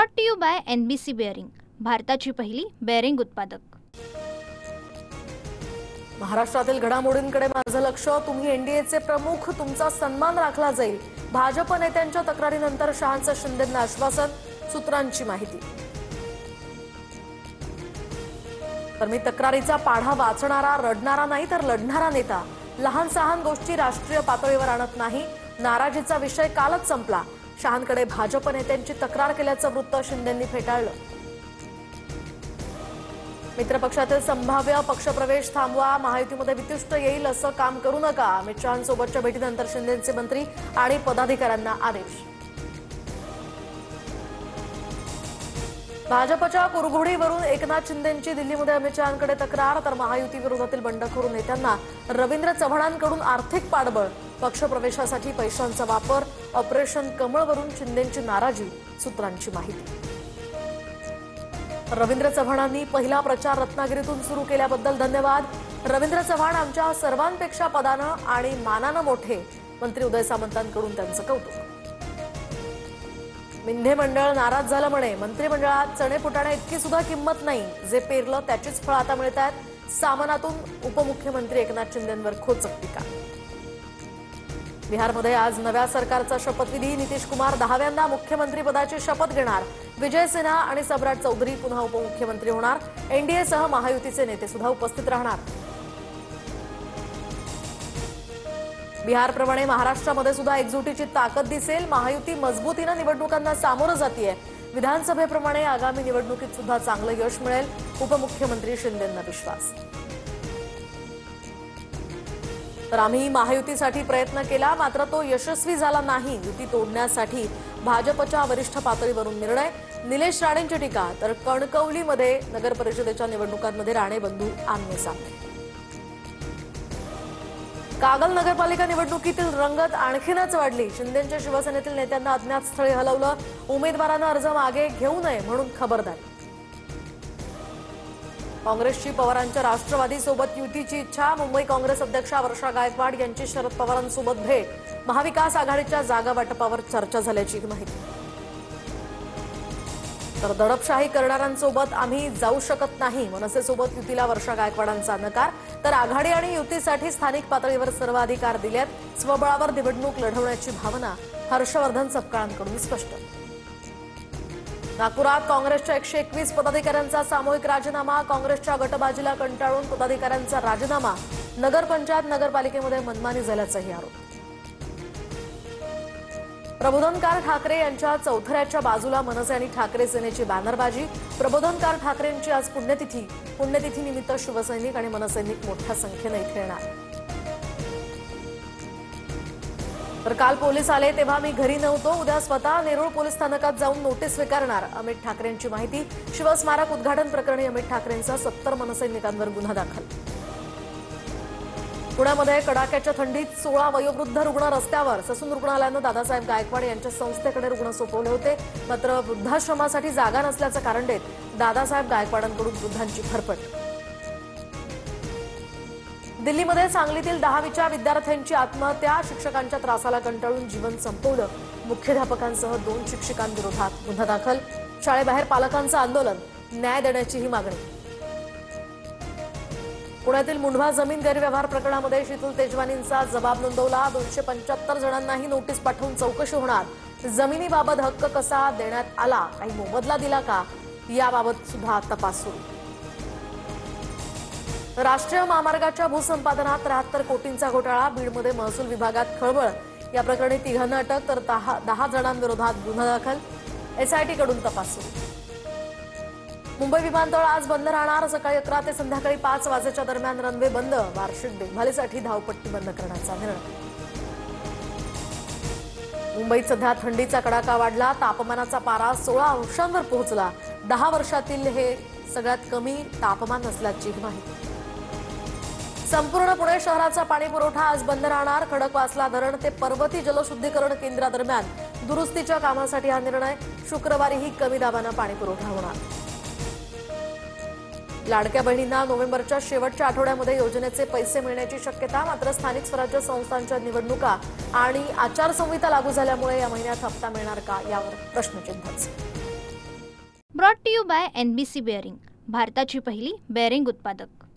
Brought to you by NBC bearing, भारताची पहिली bearing उत्पादक। महाराष्ट्रातील घडामोडींकडे माझं लक्ष। तुम्ही एनडीएचे प्रमुख, तुमचा सन्मान राखला जाईल। भाजप नेत्यांच्या तक्रारीनंतर शहांचं शिंदेंना आश्वासन, सूत्रांची माहिती। तर मी तक्रारीचा पाढा वाचणारा, रडणारा नाही तर लढणारा नेता। लहान सहान गोष्टी राष्ट्रीय पातळीवर आणत नाही। नाराजीचा विषय कालच संपला। शहांकडे भाजप नेत्यांची तक्रार केल्याचं वृत्त शिंदेंनी फेटाळलं। मित्रपक्षातील संभाव्य पक्षप्रवेश थांबवा, महायुतीमध्ये वितुष्ट येईल असं काम करू नका। अमित शहांसोबतच्या भेटीनंतर शिंदेंचे मंत्री आणि पदाधिकाऱ्यांना आदेश। भाजपच्या कुरघोडीवरून एकनाथ शिंदेंची दिल्लीमध्ये अमित शहांकडे तक्रार, तर महायुती विरोधातील बंडखोर नेत्यांना रवींद्र चव्हाणांकडून आर्थिक पाठबळ। पक्षप्रवेशासाठी पैशांचा वापर, ऑपरेशन कमळवरून शिंदेंची नाराजी, सूत्रांची माहिती। रवींद्र चव्हाणांनी पहिला प्रचार रत्नागिरीतून सुरू केल्याबद्दल धन्यवाद। रवींद्र चव्हाण आमच्या सर्वांपेक्षा पदानं आणि मानानं मोठे, मंत्री उदय सामंतांकडून त्यांचं कौतुक। मिंढे मंडळ नाराज झालं म्हणे, मंत्रिमंडळात चणे फुटाणे इतकी सुद्धा किंमत नाही। जे पेरलं त्याचीच फळं आता मिळत आहेत। सामनातून उपमुख्यमंत्री एकनाथ शिंदेंवर खोचक टीका। बिहारमध्ये आज नव्या सरकारचा शपथविधी, नितीश कुमार 10व्यांदा मुख्यमंत्रीपदाची शपथ घेणार। विजय सिन्हा आणि सम्राट चौधरी पुन्हा उपमुख्यमंत्री होणार। एनडीएसह महायुतीचे नेते सुद्धा उपस्थित राहणार। बिहारप्रमाणे महाराष्ट्रामध्ये सुद्धा एकजुटीची ताकद दिसेल। महायुती मजबूतीनं निवडणुकांना सामोरं जातीये। विधानसभेप्रमाणे आगामी निवडणुकीत सुद्धा चांगलं यश मिळेल, उपमुख्यमंत्री शिंदेंना विश्वास। तर आम्ही महायुतीसाठी प्रयत्न केला, मात्र तो यशस्वी झाला नाही। युती तोडण्यासाठी भाजपच्या वरिष्ठ पातळीवरून निर्णय, निलेश राणेंची टीका। तर कणकवलीमध्ये नगर परिषदेच्या निवडणुकांमध्ये राणे बंधू आमने सामने। कागल नगरपालिका निवडणुकीतील रंगत आणखीनच वाढली। शिंदेंच्या शिवसेनेतील नेत्यांना अज्ञात स्थळी हलवलं। उमेदवारांना अर्ज मागे घेऊ नये म्हणून खबरदारी। काँग्रेसची पवारांच्या राष्ट्रवादीसोबत युतीची इच्छा। मुंबई काँग्रेस अध्यक्षा वर्षा गायकवाड यांची शरद पवारांसोबत भेट। महाविकास आघाडीच्या जागा वाटपावर चर्चा झाल्याची माहिती। तर दडपशाही करणाऱ्यांसोबत आम्ही जाऊ शकत नाही, मनसेसोबत युतीला वर्षा गायकवाडांचा नकार। तर आघाडी आणि युतीसाठी स्थानिक पातळीवर सर्व अधिकार दिलेत। स्वबळावर निवडणूक लढवण्याची भावना हर्षवर्धन सपकाळांकडून स्पष्ट। नागपुरात काँग्रेसच्या 121 पदाधिकाऱ्यांचा सामूहिक राजीनामा। काँग्रेसच्या गटबाजीला कंटाळून पदाधिकाऱ्यांचा राजीनामा। नगरपंचायत नगरपालिकेमध्ये मनमानी झाल्याचाही आरोप। प्रबोधनकार ठाकरे यांच्या चौथऱ्याच्या बाजूला मनसे आणि ठाकरे सेनेची बॅनरबाजी। प्रबोधनकार ठाकरेंची आज पुण्यतिथी। पुण्यतिथीनिमित्त शिवसैनिक आणि मनसैनिक मोठ्या संख्येने इथे येणार। तर काल पोलीस आले तेव्हा मी घरी नव्हतो। उद्या स्वतः नेरूळ पोलीस स्थानकात जाऊन नोटीस स्वीकारणार, अमित ठाकरेंची माहिती। शिवस्मारक उद्घाटन प्रकरणी अमित ठाकरेंचा 70 मनसैनिकांवर गुन्हा दाखल। पुण्यामध्ये कडाक्याच्या थंडीत 16 वयोवृद्ध रुग्ण रस्त्यावर। ससून रुग्णालयानं दादासाहेब गायकवाड यांच्या संस्थेकडे रुग्ण सोपवले होते, मात्र वृद्धाश्रमासाठी जागा नसल्याचं कारण देत दादासाहेब गायकवाडांकडून वृद्धांची फरफट। दिल्लीमध्ये सांगलीतील 10वीच्या विद्यार्थ्यांची आत्महत्या। शिक्षकांच्या त्रासाला कंटाळून जीवन संपवलं। मुख्याध्यापकांसह 2 शिक्षकांविरोधात गुन्हा दाखल। शाळेबाहेर पालकांचं आंदोलन, न्याय देण्याचीही मागणी। पुण्यातील मुंढवा जमीन गैरव्यवहार प्रकरणामध्ये शीतल तेजवानींचा जबाब नोंदवला। 275 जणांनाही नोटीस पाठवून चौकशी होणार। जमिनीबाबत हक्क कसा देण्यात आला, काही मोबदला दिला का, याबाबत सुद्धा तपास सुरू। राष्ट्रीय महामार्गाच्या भूसंपादनात 73 कोटींचा घोटाळा। बीडमध्ये महसूल विभागात खळबळ। या प्रकरणी 3 अटक, तर 10 जणांविरोधात गुन्हा दाखल। SIT कडून तपास सुरू। मुंबई विमानतळ आज बंद राहणार। सकाळी 11 ते संध्याकाळी 5 वाजेच्या दरम्यान रनवे बंद। वार्षिक देखभालीसाठी धावपट्टी बंद करण्याचा निर्णय। मुंबईत सध्या थंडीचा कडाका वाढला। तापमानाचा पारा 16 अंशांवर पोहोचला। 10 वर्षातील हे सगळ्यात कमी तापमान असल्याची माहिती। संपूर्ण पुणे शहराचा पाणी पुरवठा आज बंद राहणार। खडकवासला धरण ते पर्वती जलशुद्धीकरण केंद्रादरम्यान दुरुस्तीच्या कामासाठी हा निर्णय। शुक्रवारीही कमी दाबानं पाणी पुरवठा होणार। लाडक्या बहिणींना नोव्हेंबरच्या शेवटच्या आठवड्यामध्ये योजनेचे पैसे मिळण्याची शक्यता। मात्र स्थानिक स्वराज्य संस्थांच्या निवडणुका आणि आचारसंहिता लागू झाल्यामुळे या महिन्यात हप्ता मिळणार का, यावर प्रश्नचिन्हच। Brought to you by NBC bearing, भारताची पहिली बेअरिंग उत्पादक.